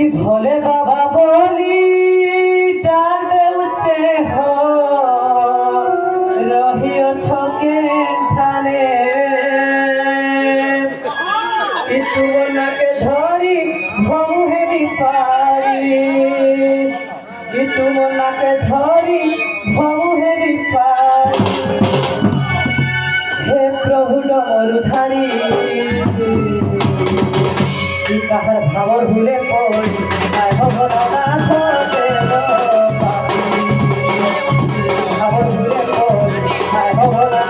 भोले बाबा बोली डाल उच्चे हो रहियो छके ठाने तुमना के धरी भमुहेरी पारी तुमना के धरी भमुहेरी पारी हे प्रभु डमरुधारी কাহার ভাবর ভুলে পড়ি আয় ভগনা ভাবর ভুলে পড়ি আয় ভগনা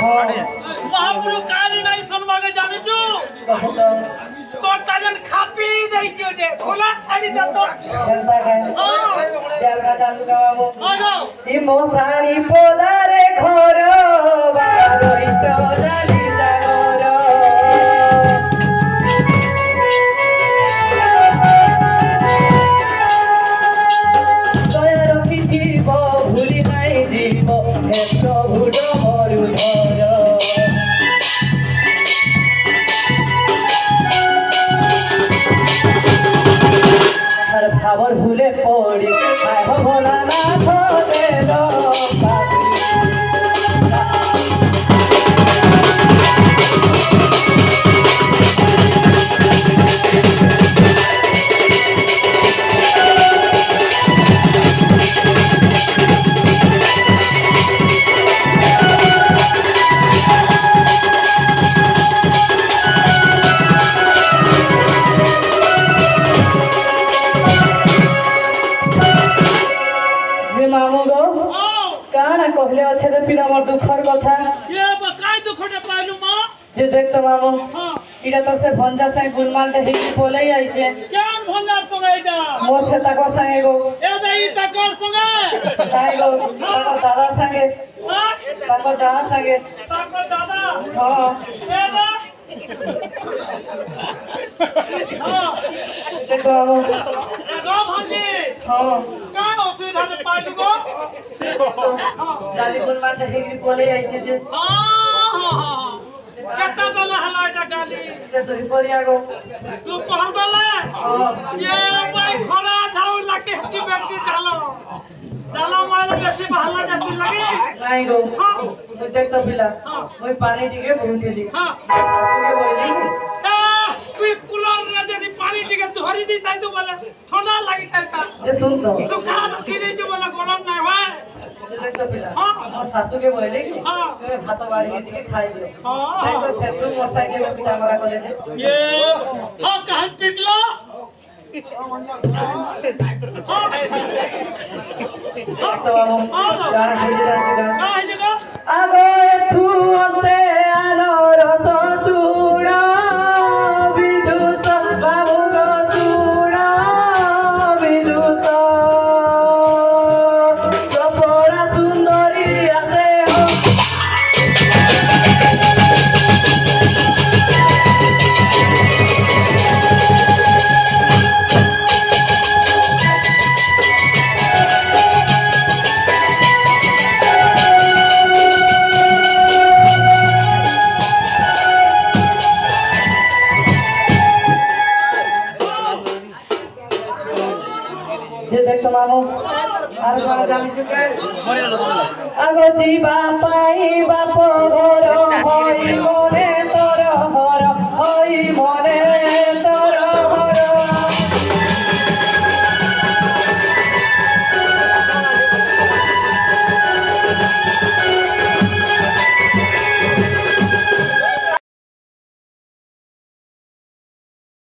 महापुरु काली नहीं सुनवागे जाने जो तो टाजन खापी नहीं जो जे खोला छाड़ी दे तो जलगा चालू गावो ई मोसाणी पोदारे घर बारोई चोदाली जागर दयार पिथिब भूली नहीं जीव हे प्रभु डमरुधर ভাবর ভুলে পড়ি আয় ভোলা না ধরেল कहले अच्छे तो पिला मोर दुखर कथा ये बकाई दुखटे पाइलु मा जे देख तो मामू हां इरा तो से भंजा से गुलमाल दे हिकी बोले आई छे केन भंजार संगे जा मोर से ताको संगे गो ए दई ताकर संगे ताई गो ताको दादा संगे हां ताको दादा संगे ताकर दादा हां ए दा हां देखो मामू गो भंजी हां कान असुविधा में पाइलु गो गाली गुलमाल दे हिकी बोले आई छे जे हां केता बला हलाटा गाली ते तो परिया गो तू पहर बला ये भाई खरा ठाउ लाके हकी व्यक्ति डालो डालो मार व्यक्ति बहला जाती लगी नहीं गो तू देख तो पिला ओई पानी दिके बहुत दी हां तुके बोली तू कूलर रे जदी पानी दिके धरी दी ताई तो बोले ठंडा लगी ताई ता जे सुन तो सुखा रखी दे जो बोला गरम नहीं होय देख तो पिला हां और सासू के बोले कि हां भात बाड़ी के दिके खाई दे हां नहीं तो सेतु मोसाई के पिटा मरा करे दे ये हां कहां पिटला तो हम जान हिजरा कहां जगह आगो तू अंते आलो रस चूड़ा विदुत बाबू गो चूड़ा विदुत कपड़ा सुंदरी आसे हो जे देख तो मामू आर गाना जानि चुके आगो जीवा पाई बाप घर होई